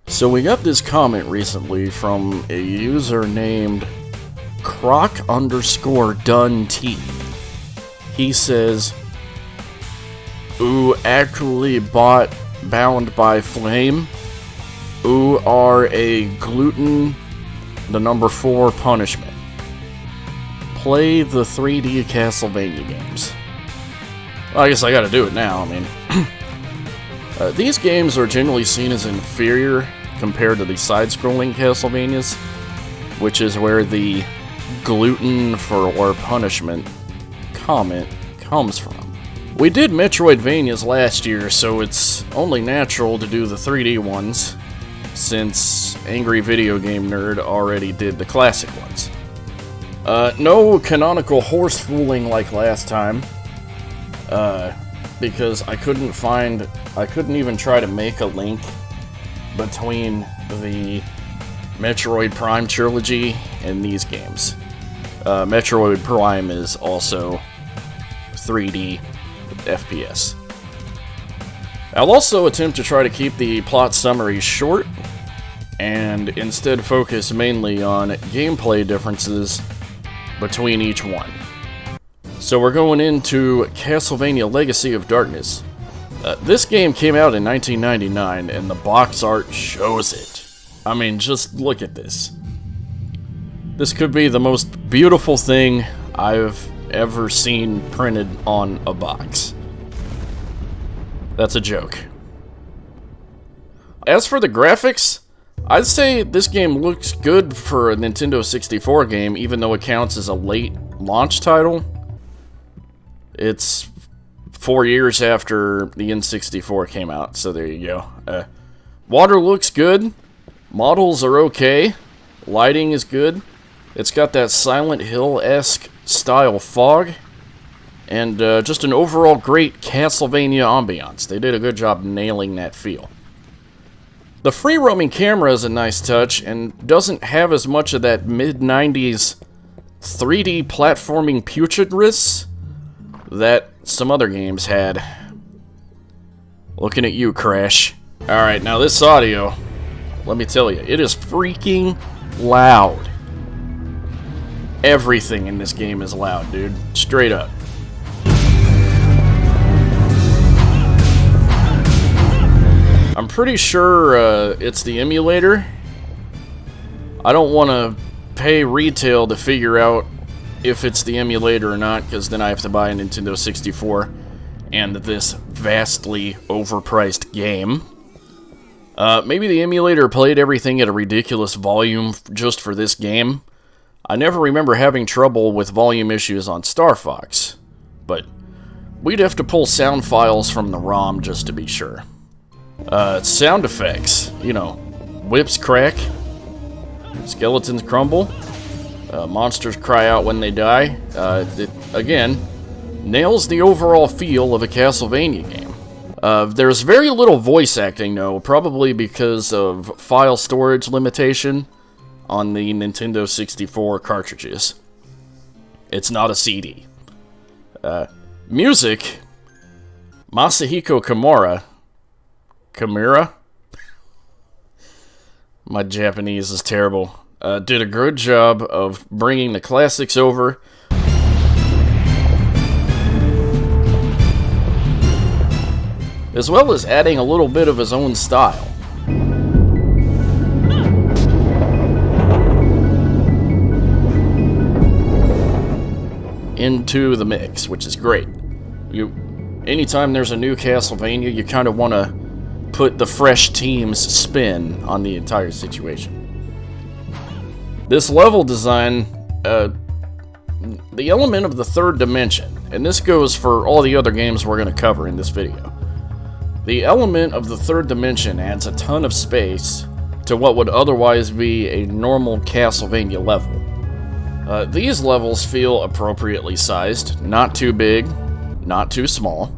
So we got this comment recently from a user named croc_dunt. He says, "Ooh, actually bought Bound by Flame. Ooh, are a gluten, the number 4 punishment. Play the 3D Castlevania games." Well, I guess I gotta do it now, I mean. These games are generally seen as inferior compared to the side-scrolling Castlevanias, which is where the gluten for punishment comment comes from. We did Metroidvanias last year, so it's only natural to do the 3D ones, since Angry Video Game Nerd already did the classic ones. No canonical horse fooling like last time, because I couldn't even try to make a link between the Metroid Prime trilogy and these games. Metroid Prime is also 3D FPS. I'll also attempt to try to keep the plot summaries short, and instead focus mainly on gameplay differences between each one. So we're going into Castlevania Legacy of Darkness. This game came out in 1999, and the box art shows it. I mean, just look at this. This could be the most beautiful thing I've ever seen printed on a box. That's a joke. As for the graphics, I'd say this game looks good for a Nintendo 64 game, even though it counts as a late launch title. It's 4 years after the N64 came out, so there you go. Water looks good. Models are okay. Lighting is good. It's got that Silent Hill-esque style fog. And just an overall great Castlevania ambiance. They did a good job nailing that feel. The free-roaming camera is a nice touch, and doesn't have as much of that mid-90s 3D platforming putridness that some other games had. Looking at you, Crash. Alright, now this audio, let me tell you, it is freaking loud. Everything in this game is loud, dude. Straight up. I'm pretty sure it's the emulator. I don't want to pay retail to figure out if it's the emulator or not, because then I have to buy a Nintendo 64 and this vastly overpriced game. Maybe the emulator played everything at a ridiculous volume just for this game. I never remember having trouble with volume issues on Star Fox, but we'd have to pull sound files from the ROM just to be sure. Sound effects, you know, whips crack, skeletons crumble, monsters cry out when they die. It, again, nails the overall feel of a Castlevania game. There's very little voice acting, though, probably because of file storage limitation on the Nintendo 64 cartridges. It's not a CD. Music, Masahiko Kimura? My Japanese is terrible. Did a good job of bringing the classics over. As well as adding a little bit of his own style. Into the mix, which is great. Anytime there's a new Castlevania, you kind of want to put the fresh team's spin on the entire situation. This level design, the element of the third dimension, and this goes for all the other games we're going to cover in this video. The element of the third dimension adds a ton of space to what would otherwise be a normal Castlevania level. These levels feel appropriately sized, not too big, not too small.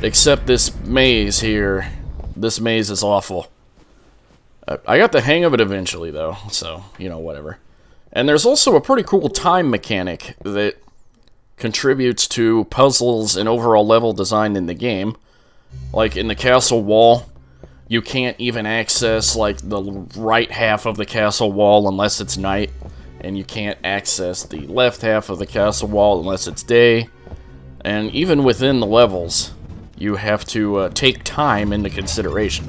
Except this maze here. This maze is awful. I got the hang of it eventually, though, so, you know, whatever. And there's also a pretty cool time mechanic that contributes to puzzles and overall level design in the game. Like in the castle wall, You can't even access, like, the right half of the castle wall unless it's night. And you can't access the left half of the castle wall unless it's day. And even within the levels, you have to take time into consideration.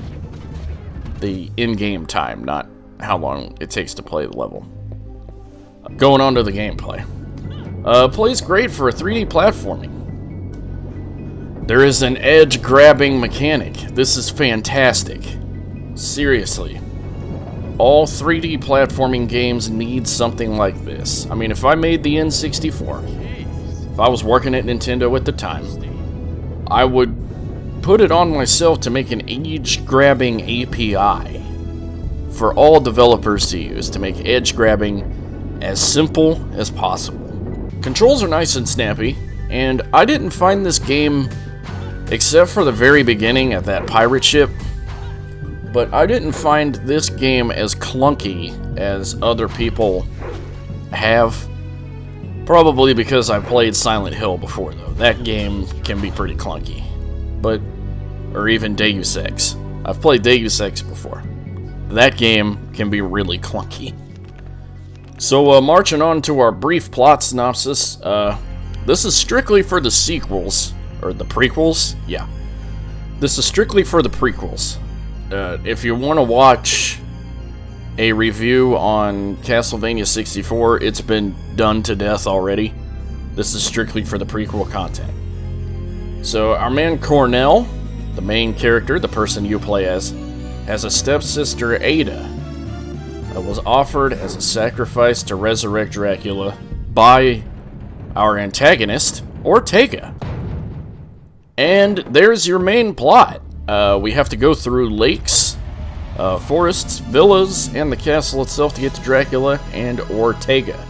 The in-game time, not how long it takes to play the level. Going on to the gameplay. Plays great for 3D platforming. There is an edge-grabbing mechanic. This is fantastic. Seriously. All 3D platforming games need something like this. I mean, if I made the N64, if I was working at Nintendo at the time, I would put it on myself to make an edge-grabbing API for all developers to use, to make edge-grabbing as simple as possible. Controls are nice and snappy, and I didn't find this game, except for the very beginning at that pirate ship, but I didn't find this game as clunky as other people have. Probably because I played Silent Hill before, though. That game can be pretty clunky. But, or even Deus Ex. I've played Deus Ex before. That game can be really clunky. So, marching on to our brief plot synopsis, this is strictly for the sequels, or the prequels, yeah. This is strictly for the prequels. If you want to watch a review on Castlevania 64, it's been done to death already. This is strictly for the prequel content. So, our man Cornell, the main character, the person you play as, has a stepsister, Ada, that was offered as a sacrifice to resurrect Dracula by our antagonist, Ortega. And there's your main plot. We have to go through lakes, forests, villas, and the castle itself to get to Dracula and Ortega.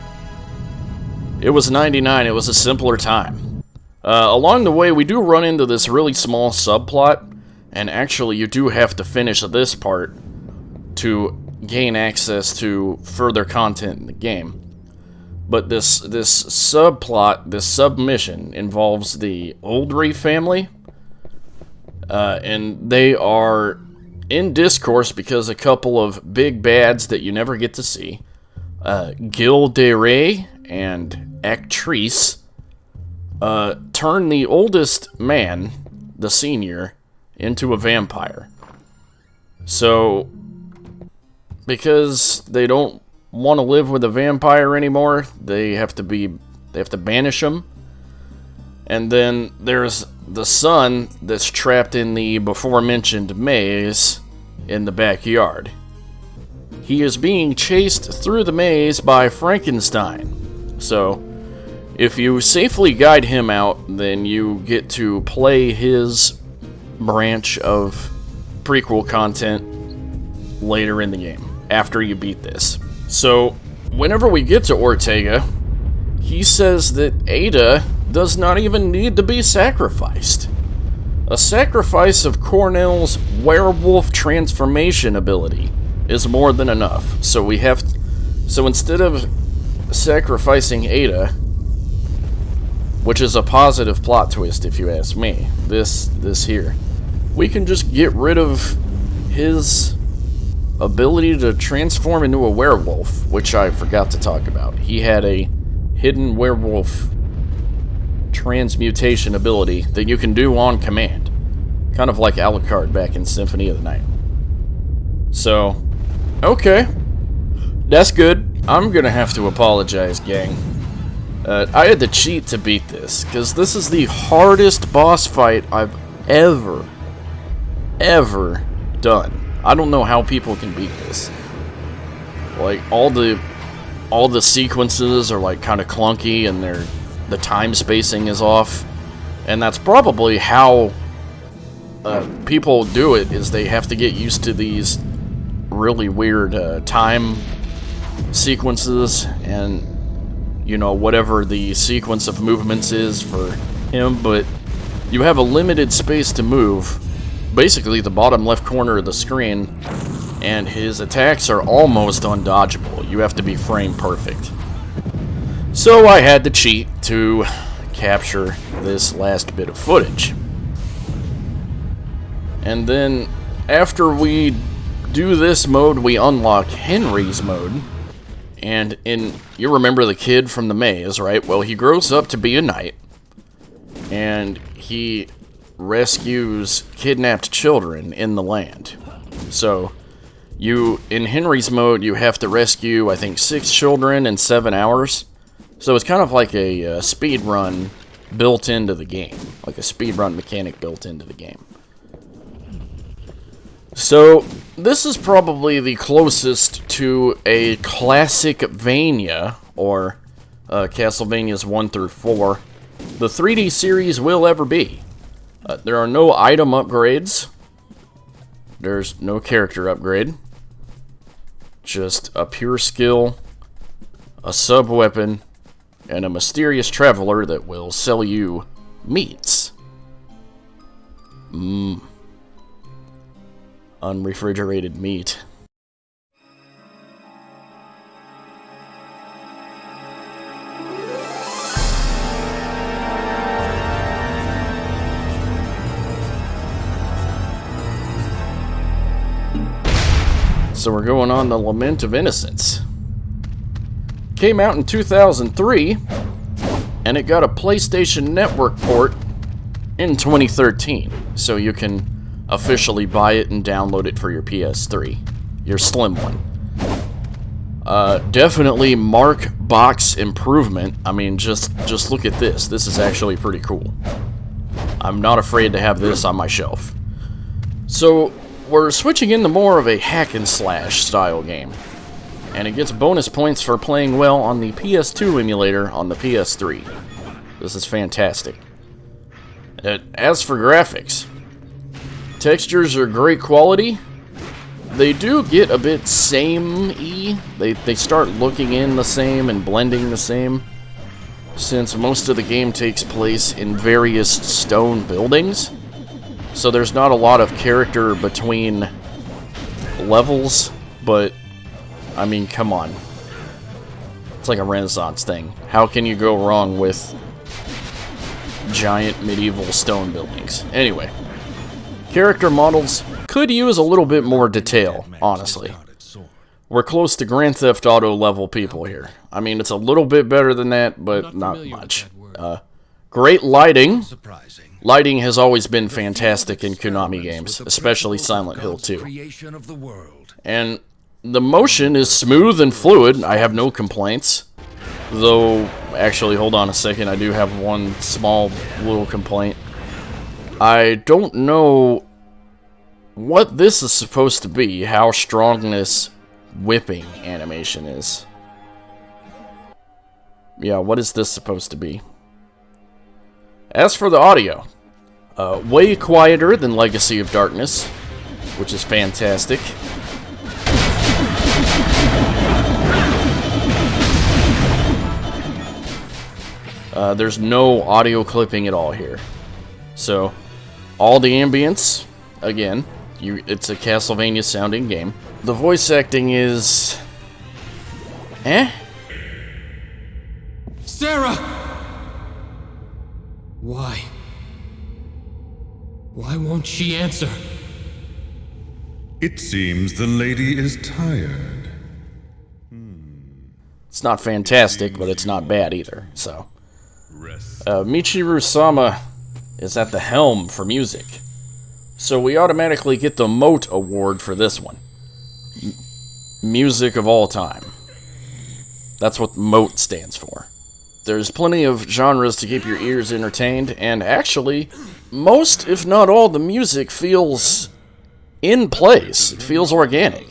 It was 99, it was a simpler time. Along the way, we do run into this really small subplot, and actually you do have to finish this part to gain access to further content in the game. But this subplot, this submission, involves the Oldry family, and they are in discourse because a couple of big bads that you never get to see, Gil de Rey and Actrice, turn the oldest man, the senior, into a vampire. So, because they don't want to live with a vampire anymore, they have to banish him. And then there's the son that's trapped in the before-mentioned maze in the backyard. He is being chased through the maze by Frankenstein. So, if you safely guide him out, then you get to play his branch of prequel content later in the game, after you beat this. So, whenever we get to Ortega, he says that Ada does not even need to be sacrificed. A sacrifice of Cornell's werewolf transformation ability is more than enough. So instead of sacrificing Ada, which is a positive plot twist if you ask me, this here, we can just get rid of his ability to transform into a werewolf, which I forgot to talk about. He had a hidden werewolf transmutation ability that you can do on command. Kind of like Alucard back in Symphony of the Night. So, okay. That's good. I'm gonna have to apologize, gang. I had to cheat to beat this, because this is the hardest boss fight I've ever done. I don't know how people can beat this. Like, all the sequences are like kind of clunky, and the time spacing is off, and that's probably how people do it, is they have to get used to these really weird time sequences, and you know, whatever the sequence of movements is for him, but you have a limited space to move, basically the bottom left corner of the screen, and his attacks are almost undodgeable. You have to be frame perfect. So I had to cheat to capture this last bit of footage. And then after we do this mode, we unlock Henry's mode. And you remember the kid from the maze, right? Well, he grows up to be a knight. And he rescues kidnapped children in the land. So, in Henry's mode, you have to rescue, I think, 6 children in 7 hours. So it's kind of like a speed run built into the game. Like a speed run mechanic built into the game. So, this is probably the closest to a classic Vania, or Castlevanias 1 through 4, the 3D series will ever be. There are no item upgrades. There's no character upgrade. Just a pure skill, a sub-weapon, and a mysterious traveler that will sell you meats. Unrefrigerated meat. So we're going on the Lament of Innocence. Came out in 2003, and it got a PlayStation Network port in 2013. So you can officially buy it and download it for your PS3, your slim one. Definitely mark box improvement. I mean, just look at this. This is actually pretty cool. I'm not afraid to have this on my shelf. So we're switching into more of a hack and slash style game, and it gets bonus points for playing well on the PS2 emulator on the PS3. This is fantastic. As for graphics, textures are great quality. They do get a bit samey. They start looking in the same and blending the same, since most of the game takes place in various stone buildings. So there's not a lot of character between levels, but I mean, come on. It's like a Renaissance thing. How can you go wrong with giant medieval stone buildings? Anyway, character models could use a little bit more detail, honestly. We're close to Grand Theft Auto level people here. I mean, it's a little bit better than that, but not much. Great lighting. Lighting has always been fantastic in Konami games, especially Silent Hill 2. And the motion is smooth and fluid. I have no complaints. Though, actually, hold on a second. I do have one small little complaint. I don't know what this is supposed to be, how strong this whipping animation is. Yeah, what is this supposed to be? As for the audio, way quieter than Legacy of Darkness, which is fantastic. There's no audio clipping at all here. So, all the ambience, again, it's a Castlevania sounding game. The voice acting is... Sarah! Why? Why won't she answer? It seems the lady is tired. It's not fantastic, but it's not bad either, so... Michiru Sama is at the helm for music. So we automatically get the Moat Award for this one. Music of all time. That's what Moat stands for. There's plenty of genres to keep your ears entertained, and actually, most, if not all, the music feels in place. It feels organic.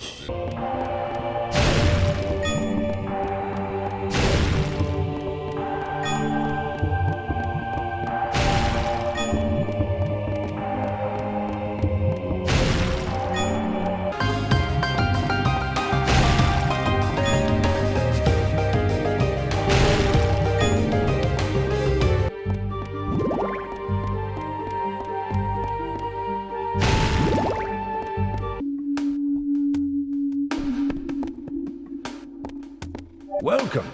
Welcome.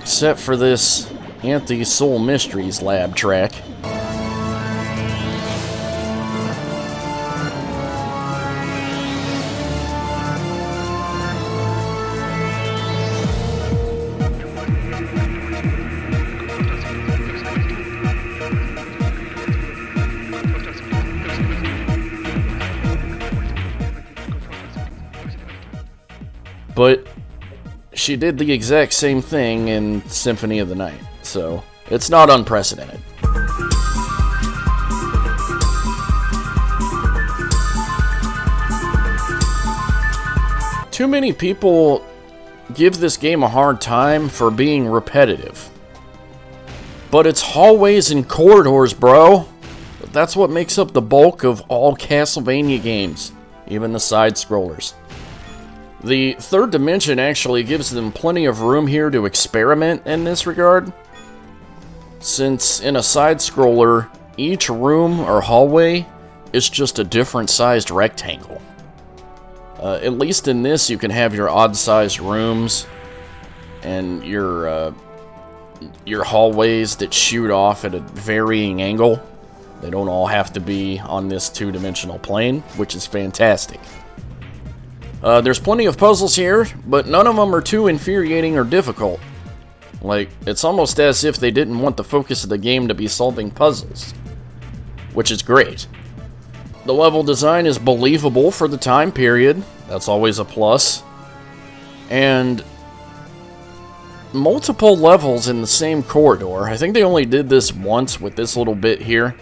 except for this Anti-Soul Mysteries lab track. But she did the exact same thing in Symphony of the Night, so it's not unprecedented. Too many people give this game a hard time for being repetitive. But it's hallways and corridors, bro. That's what makes up the bulk of all Castlevania games, even the side-scrollers. The third dimension actually gives them plenty of room here to experiment in this regard, since in a side-scroller, each room or hallway is just a different sized rectangle. At least in this, you can have your odd-sized rooms and your hallways that shoot off at a varying angle. They don't all have to be on this two-dimensional plane, which is fantastic. There's plenty of puzzles here, but none of them are too infuriating or difficult. Like, it's almost as if they didn't want the focus of the game to be solving puzzles, which is great. The level design is believable for the time period. That's always a plus. And multiple levels in the same corridor. I think they only did this once with this little bit here,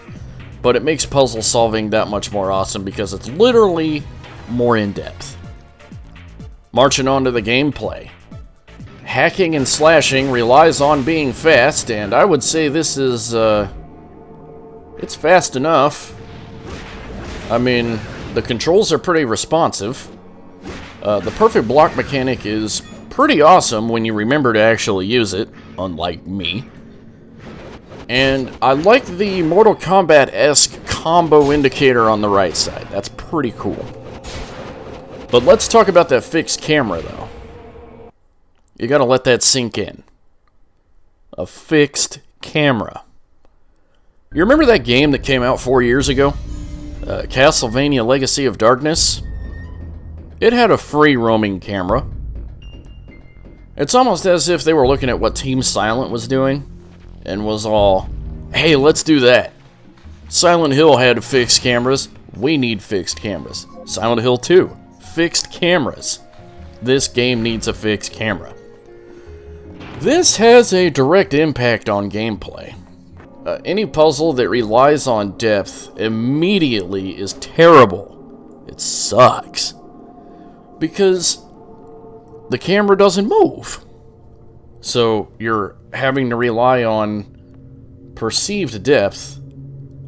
but it makes puzzle solving that much more awesome because it's literally more in-depth. Marching on to the gameplay. Hacking and slashing relies on being fast, and I would say this is, it's fast enough. I mean, the controls are pretty responsive. The perfect block mechanic is pretty awesome when you remember to actually use it, unlike me. And I like the Mortal Kombat-esque combo indicator on the right side. That's pretty cool. But let's talk about that fixed camera, though. You gotta let that sink in. A fixed camera. You remember that game that came out 4 years ago? Castlevania Legacy of Darkness? It had a free roaming camera. It's almost as if they were looking at what Team Silent was doing and was all, hey, let's do that. Silent Hill had fixed cameras. We need fixed cameras. Silent Hill 2. Fixed cameras. This game needs a fixed camera. This has a direct impact on gameplay. Any puzzle that relies on depth immediately is terrible. It sucks. Because the camera doesn't move. So you're having to rely on perceived depth,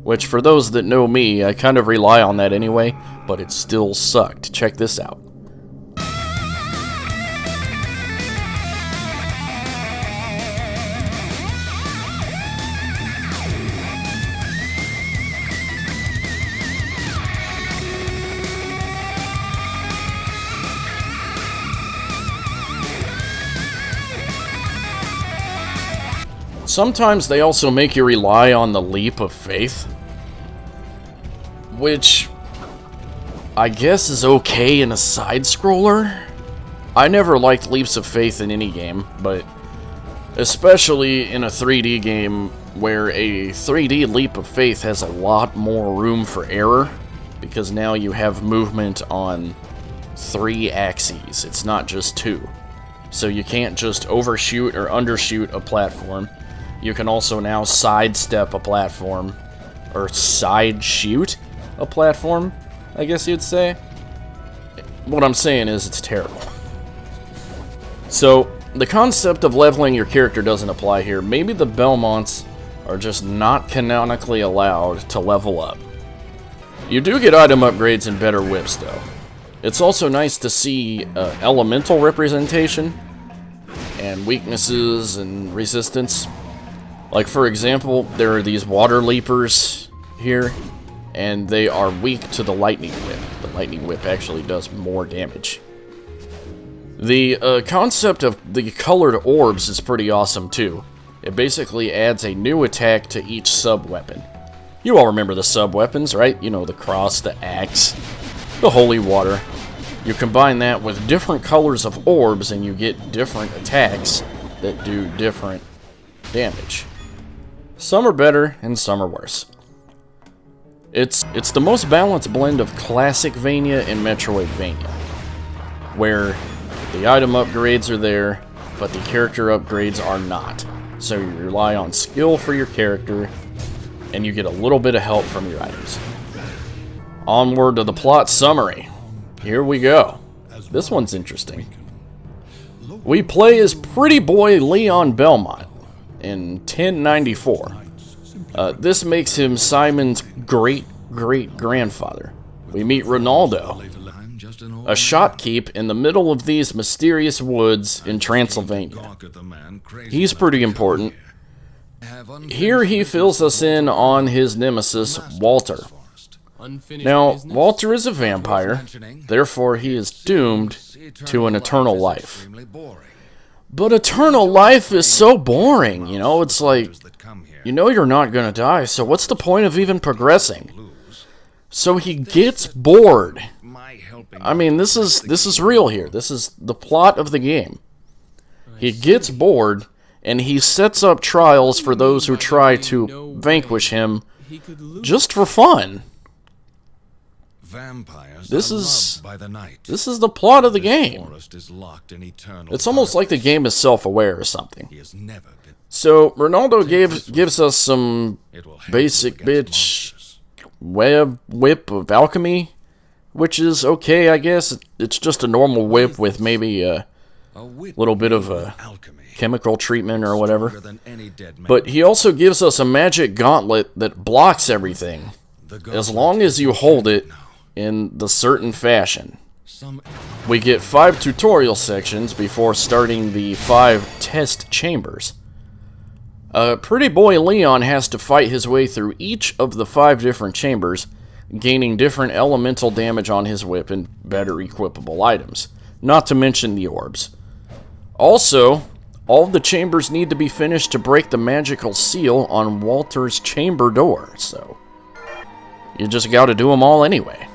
which for those that know me, I kind of rely on that anyway, but it still sucked. Check this out. Sometimes they also make you rely on the leap of faith, which I guess is okay in a side-scroller. I never liked leaps of faith in any game, but especially in a 3D game where a 3D leap of faith has a lot more room for error, because now you have movement on 3 axes, it's not just 2. So you can't just overshoot or undershoot a platform. You can also now sidestep a platform, or side shoot a platform, I guess you'd say. What I'm saying is it's terrible. So, the concept of leveling your character doesn't apply here. Maybe the Belmonts are just not canonically allowed to level up. You do get item upgrades and better whips, though. It's also nice to see elemental representation and weaknesses and resistance. Like, for example, there are these water leapers here, and they are weak to the lightning whip. The lightning whip actually does more damage. The concept of the colored orbs is pretty awesome too. It basically adds a new attack to each sub-weapon. You all remember the sub-weapons, right? You know, the cross, the axe, the holy water. You combine that with different colors of orbs and you get different attacks that do different damage. Some are better and some are worse. It's the most balanced blend of classic Vania and Metroidvania, where the item upgrades are there, but the character upgrades are not. So you rely on skill for your character, and you get a little bit of help from your items. Onward to the plot summary. Here we go. This one's interesting. We play as pretty boy Leon Belmont in 1094. This makes him Simon's great-great-grandfather. We meet Ronaldo, a shopkeep in the middle of these mysterious woods in Transylvania. He's pretty important. Here he fills us in on his nemesis, Walter. Now, Walter is a vampire, therefore he is doomed to an eternal life. But eternal life is so boring, you know, it's like, you know you're not gonna die, so what's the point of even progressing? So he gets bored. I mean, this is real here. This is the plot of the game. He gets bored, and he sets up trials for those who try to vanquish him just for fun. This is the plot of the game. It's almost like the game is self-aware or something. So Ronaldo gives us some basic bitch whip of alchemy, which is okay, I guess. It's just a normal whip with maybe a little bit of a chemical treatment or whatever. But he also gives us a magic gauntlet that blocks everything, as long as you hold it in the certain fashion. We get 5 tutorial sections before starting the 5 test chambers. Pretty boy Leon has to fight his way through each of the 5 different chambers, gaining different elemental damage on his whip and better equipable items, not to mention the orbs. Also, all the chambers need to be finished to break the magical seal on Walter's chamber door, so you just gotta do them all anyway.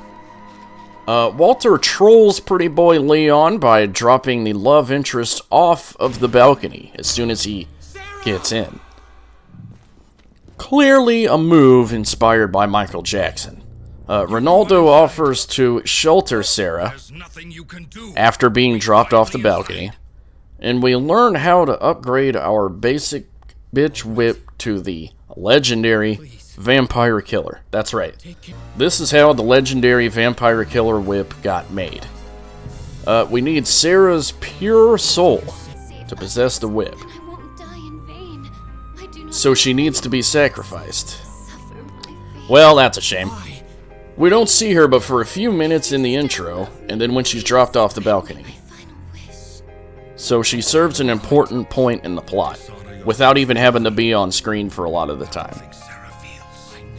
Walter trolls pretty boy Leon by dropping the love interest off of the balcony as soon as he gets in. Clearly a move inspired by Michael Jackson. Ronaldo offers to shelter Sarah after being dropped off the balcony, and we learn how to upgrade our basic bitch whip to the legendary Vampire Killer. That's right. This is how the legendary Vampire Killer whip got made. We need Sarah's pure soul to possess the whip, so she needs to be sacrificed. Well, that's a shame. We don't see her but for a few minutes in the intro, and then when she's dropped off the balcony. So she serves an important point in the plot, without even having to be on screen for a lot of the time.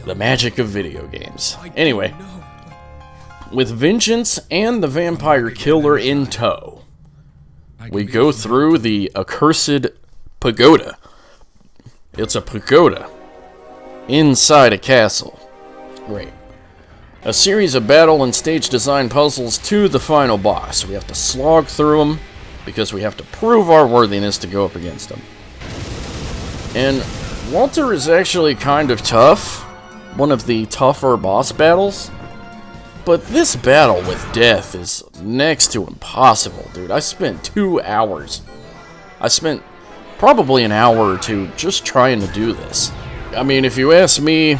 The magic of video games. Anyway, with Vengeance and the Vampire Killer in tow, we go through the accursed pagoda. It's a pagoda inside a castle. Great. A series of battle and stage design puzzles to the final boss. We have to slog through them because we have to prove our worthiness to go up against them. And Walter is actually kind of tough. One of the tougher boss battles. But this battle with death is next to impossible, dude. I spent 2 hours. I spent probably an hour or 2 just trying to do this. I mean, if you ask me,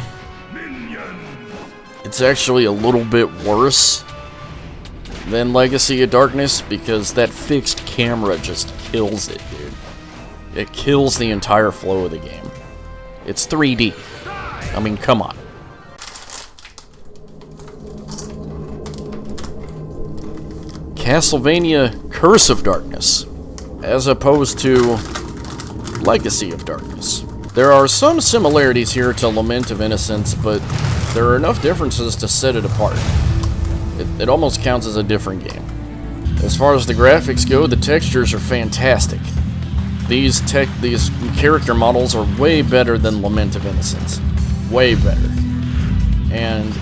it's actually a little bit worse than Legacy of Darkness because that fixed camera just kills it, dude. It kills the entire flow of the game. It's 3D. I mean, come on. Castlevania Curse of Darkness, as opposed to Legacy of Darkness. There are some similarities here to Lament of Innocence, but there are enough differences to set it apart. It almost counts as a different game. As far as the graphics go, the textures are fantastic. These character models are way better than Lament of Innocence. Way better. And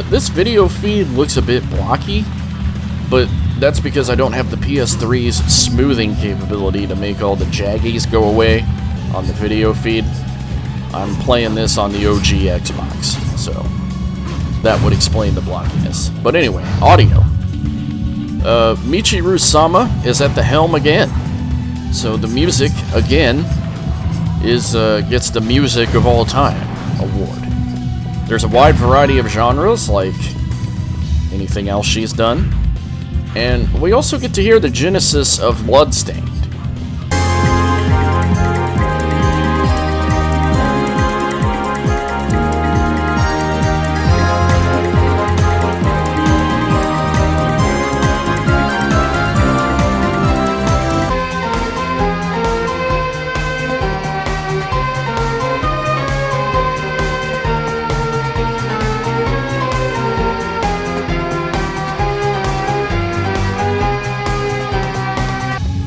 this video feed looks a bit blocky, but that's because I don't have the PS3's smoothing capability to make all the jaggies go away on the video feed. I'm playing this on the OG Xbox, so that would explain the blockiness. But anyway, audio. Michiru-sama is at the helm again. So the music, again, gets the Music of All Time award. There's a wide variety of genres, like anything else she's done. And we also get to hear the genesis of Bloodstained.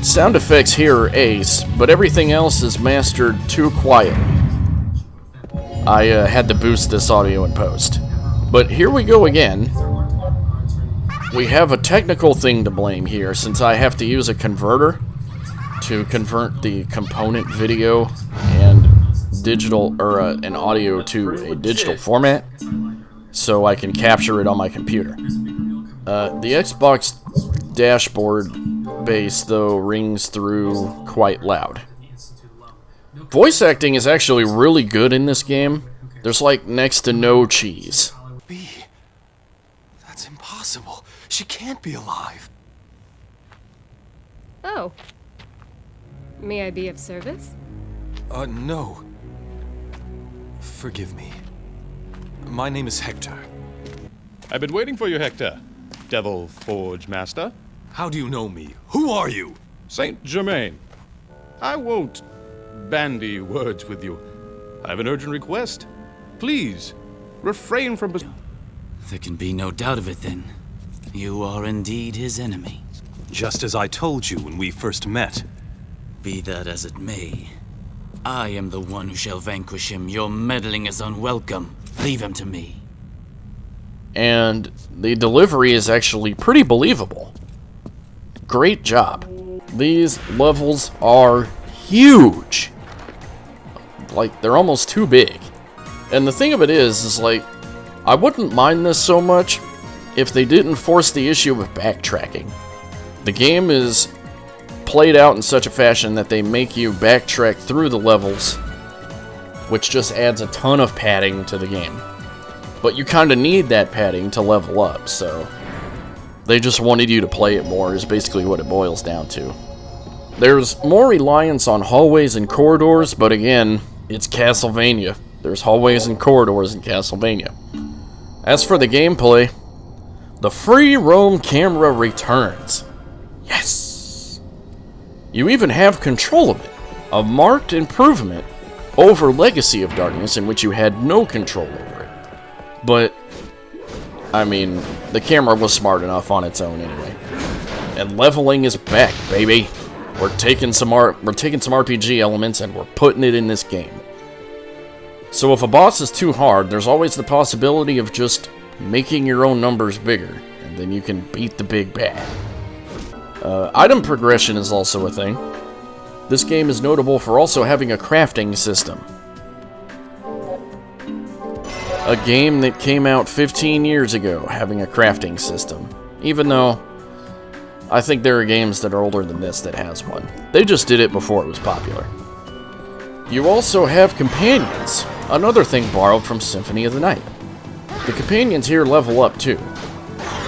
Sound effects here are ace, but everything else is mastered too quietly. I had to boost this audio in post. But here we go again. We have a technical thing to blame here, since I have to use a converter to convert the component video and digital, or an audio to a digital format, so I can capture it on my computer. The Xbox dashboard bass, though, rings through quite loud. Voice acting is actually really good in this game. There's like next to no cheese. B. That's impossible. She can't be alive. Oh. May I be of service? No. Forgive me. My name is Hector. I've been waiting for you, Hector. Devil Forge Master. How do you know me? Who are you? Saint Germain. I won't bandy words with you. I have an urgent request. Please, refrain from... There can be no doubt of it, then. You are indeed his enemy. Just as I told you when we first met. Be that as it may, I am the one who shall vanquish him. Your meddling is unwelcome. Leave him to me. And the delivery is actually pretty believable. Great job. These levels are huge. Like, they're almost too big. And the thing of it is like, I wouldn't mind this so much if they didn't force the issue of backtracking. The game is played out in such a fashion that they make you backtrack through the levels, which just adds a ton of padding to the game. But you kind of need that padding to level up, so they just wanted you to play it more, is basically what it boils down to. There's more reliance on hallways and corridors, but again, it's Castlevania. There's hallways and corridors in Castlevania. As for the gameplay, the free roam camera returns. Yes! You even have control of it, a marked improvement over Legacy of Darkness, in which you had no control over it. But I mean, the camera was smart enough on its own anyway. And leveling is back, baby. We're taking some RPG elements and we're putting it in this game. So if a boss is too hard, there's always the possibility of just making your own numbers bigger, and then you can beat the big bad. Item progression is also a thing. This game is notable for also having a crafting system. A game that came out 15 years ago having a crafting system. Even though I think there are games that are older than this that has one. They just did it before it was popular. You also have companions, another thing borrowed from Symphony of the Night. The companions here level up too,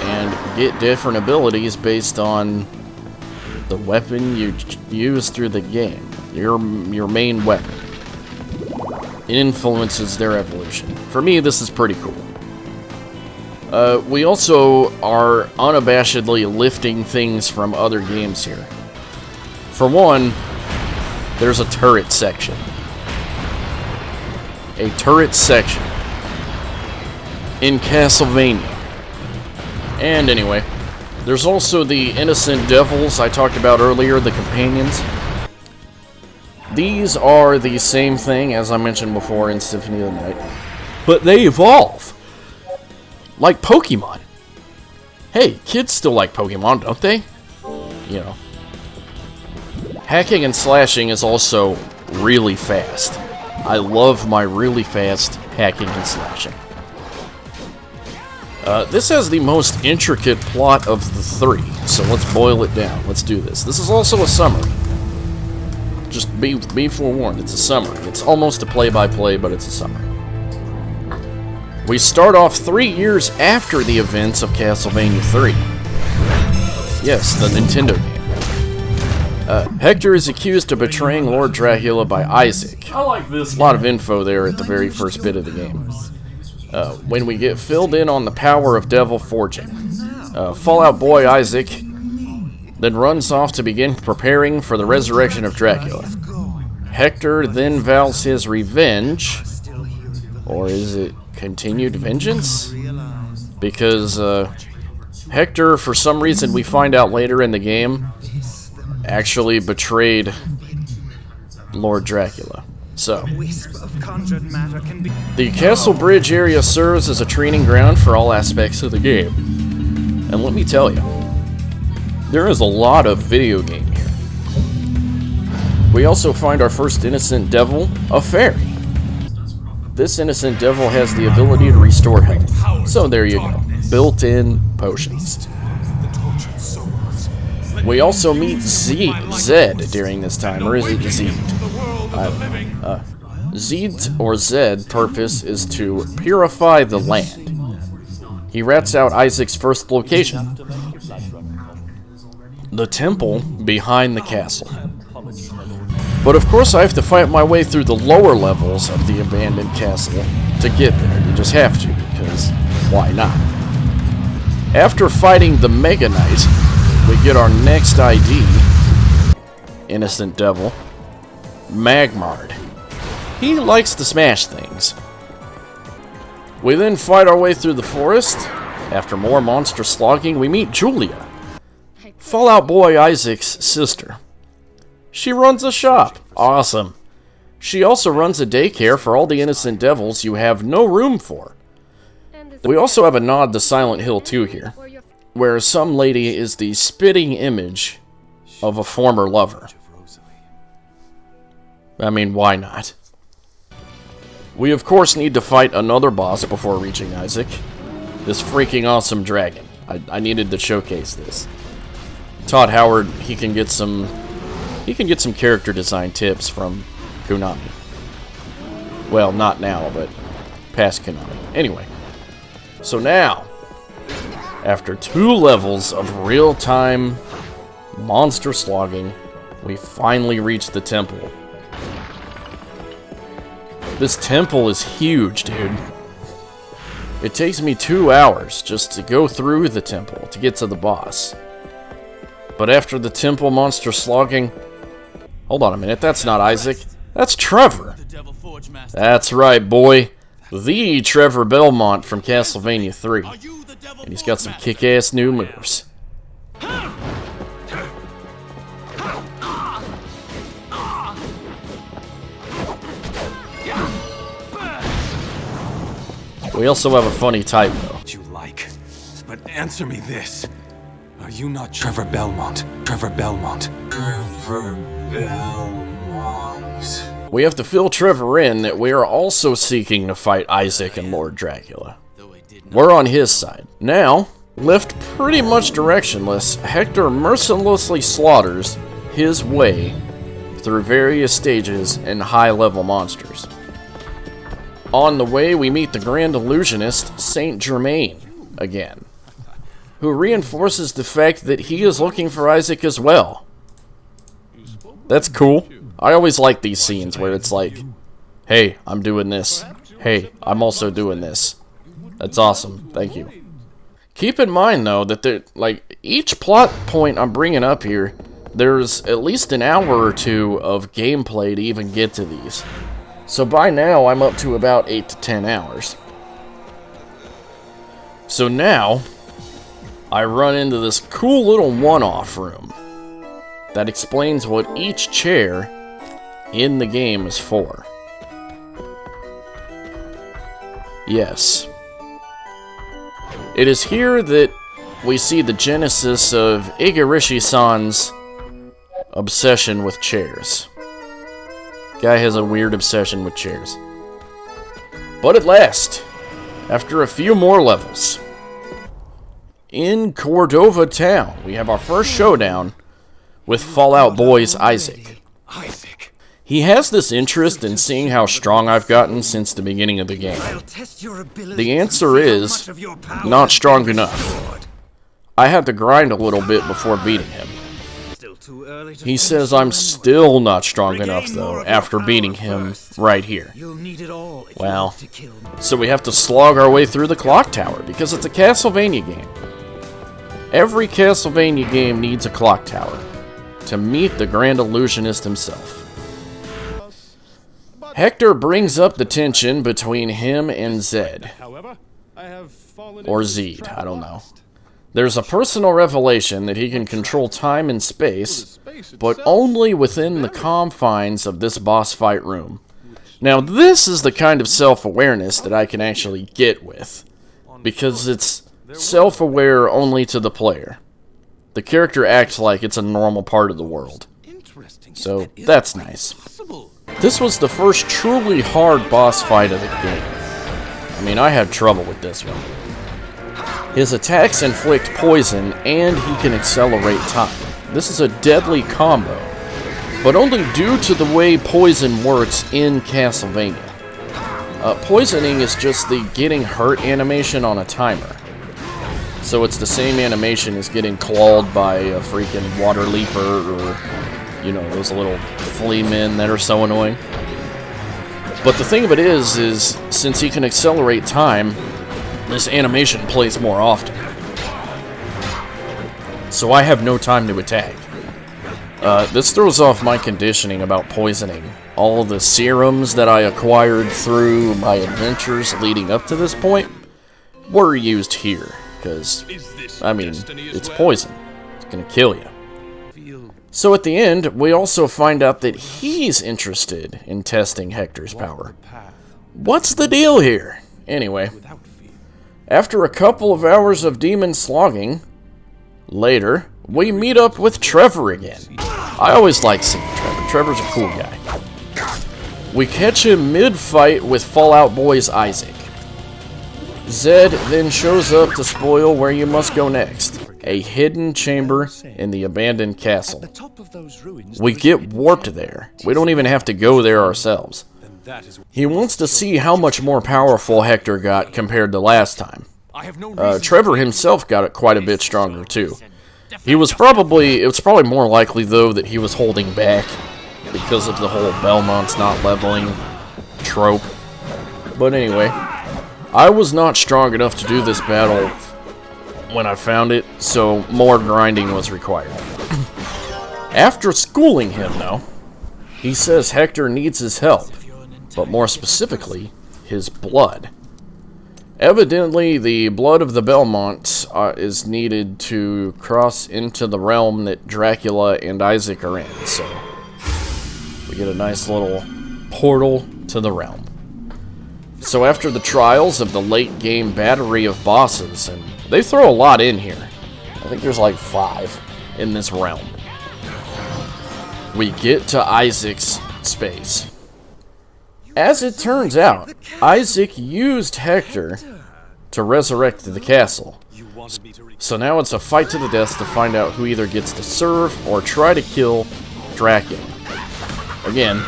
and get different abilities based on the weapon you use through the game. Your main weapon. It influences their evolution. For me, this is pretty cool. We also are unabashedly lifting things from other games here. For one, there's a turret section. A turret section in Castlevania. And anyway, There's also the innocent devils I talked about earlier, the companions. These are the same thing as I mentioned before in Symphony of the Night, but they evolve. Like Pokemon. Hey, kids still like Pokemon, don't they? You know. Hacking and slashing is also really fast. I love my really fast hacking and slashing. This has the most intricate plot of the three, so let's boil it down. Let's do this. This is also a summary. Just be forewarned, it's a summary. It's almost a play-by-play, but it's a summary. We start off 3 years after the events of Castlevania 3. Yes, the Nintendo game. Hector is accused of betraying Lord Dracula by Isaac. I like this. A lot of info there at the very first bit of the game. When we get filled in on the power of devil forging. Fallout Boy Isaac then runs off to begin preparing for the resurrection of Dracula. Hector then vows his revenge, or is it continued vengeance? Because Hector, for some reason we find out later in the game, actually betrayed Lord Dracula. So, the Castle Bridge area serves as a training ground for all aspects of the game. And let me tell you, there is a lot of video game here. We also find our first innocent devil, a fairy. This innocent devil has the ability to restore health. So there you go, built-in potions. We also meet Zed during this time, or is it Zed? Zed's or Zed's purpose is to purify the land. He rats out Isaac's first location, the temple behind the castle. But of course I have to fight my way through the lower levels of the abandoned castle to get there. You just have to, because why not? After fighting the Mega Knight, we get our next ID, innocent devil, Magmard. He likes to smash things. We then fight our way through the forest. After more monster slogging, we meet Julia, Fallout Boy Isaac's sister. She runs a shop. Awesome. She also runs a daycare for all the innocent devils you have no room for. We also have a nod to Silent Hill 2 here, where some lady is the spitting image of a former lover. I mean, why not? We of course need to fight another boss before reaching Isaac. This freaking awesome dragon. I needed to showcase this. Todd Howard, he can get some character design tips from Konami. Well, not now, but past Konami. Anyway. So now, after 2 levels of real-time monster slogging, we finally reach the temple. This temple is huge, dude. It takes me 2 hours just to go through the temple to get to the boss. But after the temple monster slogging... Hold on a minute, that's not Isaac. That's Trevor. That's right, boy. The Trevor Belmont from Castlevania 3. And he's got some kick-ass new moves. We also have a funny typo. You like, but answer me this. Are you not Trevor Belmont? Trevor Belmont. Trevor Belmont. We have to fill Trevor in that we are also seeking to fight Isaac and Lord Dracula. We're on his side. Now, left pretty much directionless, Hector mercilessly slaughters his way through various stages and high-level monsters. On the way, we meet the Grand Illusionist, Saint Germain, again, who reinforces the fact that he is looking for Isaac as well. That's cool. I always like these scenes where it's like, hey, I'm doing this. Hey, I'm also doing this. That's awesome. Thank you. Keep in mind, though, that each plot point I'm bringing up here, there's at least an hour or 2 of gameplay to even get to these. So by now, I'm up to about 8 to 10 hours. So now, I run into this cool little one-off room that explains what each chair in the game is for. Yes. It is here that we see the genesis of Igarashi-san's obsession with chairs. Guy has a weird obsession with chairs. But at last, after a few more levels, in Cordova Town, we have our first showdown with Fallout Boy's Isaac. He has this interest in seeing how strong I've gotten since the beginning of the game. The answer is, not strong enough. I had to grind a little bit before beating him. He says I'm still not strong enough, though, after beating him right here. Well, so we have to slog our way through the clock tower, because it's a Castlevania game. Every Castlevania game needs a clock tower to meet the Grand Illusionist himself. Hector brings up the tension between him and Zed. Or Zed, I don't know. There's a personal revelation that he can control time and space, but only within the confines of this boss fight room. Now, this is the kind of self-awareness that I can actually get with, because it's self-aware only to the player. The character acts like it's a normal part of the world. So, that's nice. This was the first truly hard boss fight of the game. I mean, I had trouble with this one. His attacks inflict poison, and he can accelerate time. This is a deadly combo, but only due to the way poison works in Castlevania. Poisoning is just the getting hurt animation on a timer. So it's the same animation as getting clawed by a freaking water leaper, or, you know, those little flea men that are so annoying. But the thing of it is since he can accelerate time, this animation plays more often. So I have no time to attack. This throws off my conditioning about poisoning. All the serums that I acquired through my adventures leading up to this point were used here. Because, I mean, it's poison. It's gonna kill you. So at the end, we also find out that he's interested in testing Hector's power. What's the deal here? Anyway, after a couple of hours of demon slogging, later, we meet up with Trevor again. I always like seeing Trevor. Trevor's a cool guy. We catch him mid-fight with Fallout Boy's Isaac. Zed then shows up to spoil where you must go next. A hidden chamber in the abandoned castle. We get warped there. We don't even have to go there ourselves. He wants to see how much more powerful Hector got compared to last time. Trevor himself got it quite a bit stronger too. It was probably more likely though that he was holding back because of the whole Belmont's not leveling trope. But anyway, I was not strong enough to do this battle when I found it, so more grinding was required. After schooling him though, he says Hector needs his help, but more specifically, his blood. Evidently, the blood of the Belmont is needed to cross into the realm that Dracula and Isaac are in, so we get a nice little portal to the realm. So after the trials of the late game battery of bosses, and they throw a lot in here, I think there's like 5 in this realm, we get to Isaac's space. As it turns out, Isaac used Hector to resurrect the castle. So now it's a fight to the death to find out who either gets to serve or try to kill Dracula. Again,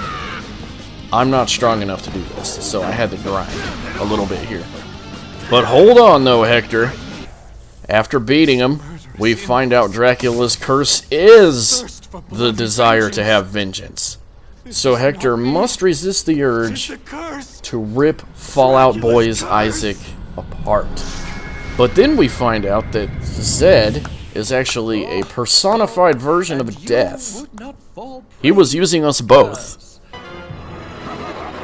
I'm not strong enough to do this, so I had to grind a little bit here. But hold on though, Hector. After beating him, we find out Dracula's curse is the desire to have vengeance. So Hector must resist the urge to rip Fallout Boy's Isaac apart. But then we find out that Zed is actually a personified version of death. He was using us both.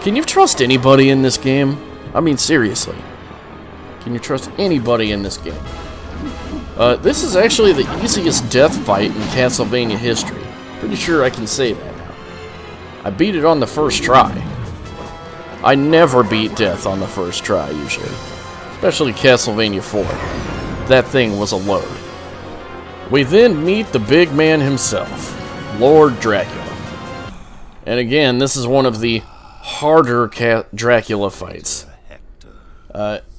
Can you trust anybody in this game? I mean, seriously. Can you trust anybody in this game? This is actually the easiest death fight in Castlevania history. Pretty sure I can say that now. I beat it on the first try. I never beat death on the first try, usually. Especially Castlevania 4. That thing was a load. We then meet the big man himself, Lord Dracula. And again, this is one of the harder Dracula fights.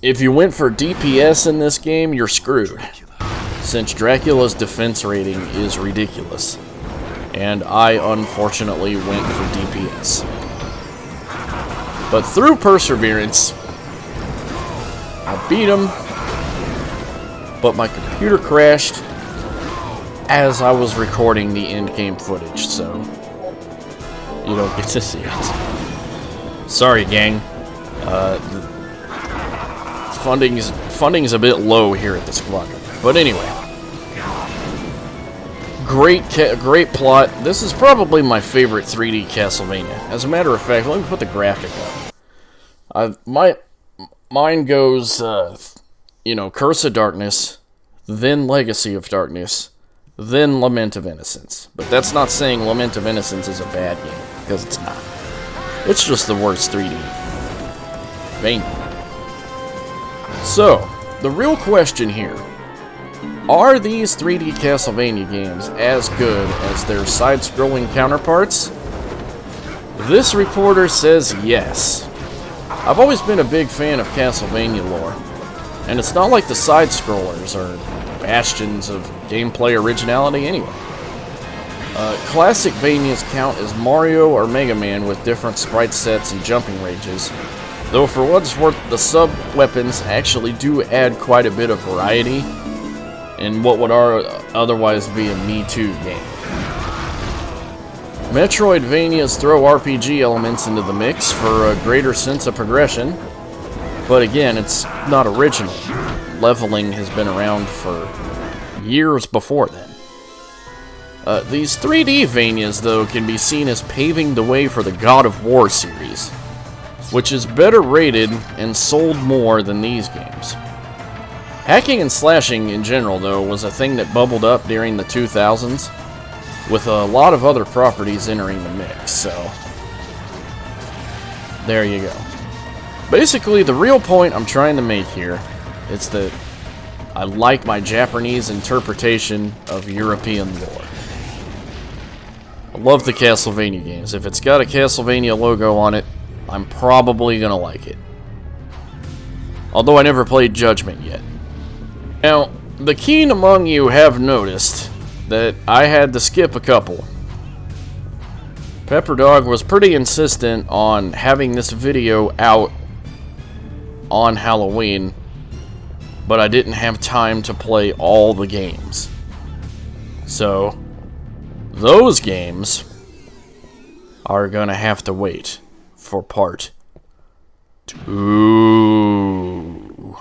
If you went for DPS in this game, you're screwed, since Dracula's defense rating is ridiculous. And I unfortunately went for DPS. But through perseverance, I beat him, but my computer crashed as I was recording the in-game footage, so you don't get to see it. Sorry, gang. Funding's a bit low here at the squadron. But anyway, great plot. This is probably my favorite 3D Castlevania. As a matter of fact, let me put the graphic up. Mine goes, Curse of Darkness, then Legacy of Darkness, then Lament of Innocence. But that's not saying Lament of Innocence is a bad game, because it's not. It's just the worst 3D Vania. So, the real question here, are these 3D Castlevania games as good as their side-scrolling counterparts? This reporter says yes. I've always been a big fan of Castlevania lore, and it's not like the side-scrollers are bastions of gameplay originality anyway. Classic Vanias count as Mario or Mega Man with different sprite sets and jumping ranges, though for what's worth, the sub-weapons actually do add quite a bit of variety in what would otherwise be a Me Too game. Metroidvanias throw RPG elements into the mix for a greater sense of progression, but again, it's not original. Leveling has been around for years before then. These 3D-Vanias, though, can be seen as paving the way for the God of War series, which is better rated and sold more than these games. Hacking and slashing in general, though, was a thing that bubbled up during the 2000s, with a lot of other properties entering the mix, so there you go. Basically, the real point I'm trying to make here is that I like my Japanese interpretation of European lore. I love the Castlevania games. If it's got a Castlevania logo on it, I'm probably gonna like it. Although I never played Judgment yet. Now, the keen among you have noticed that I had to skip a couple. Pepperdog was pretty insistent on having this video out on Halloween, but I didn't have time to play all the games. So, those games are gonna have to wait for part 2.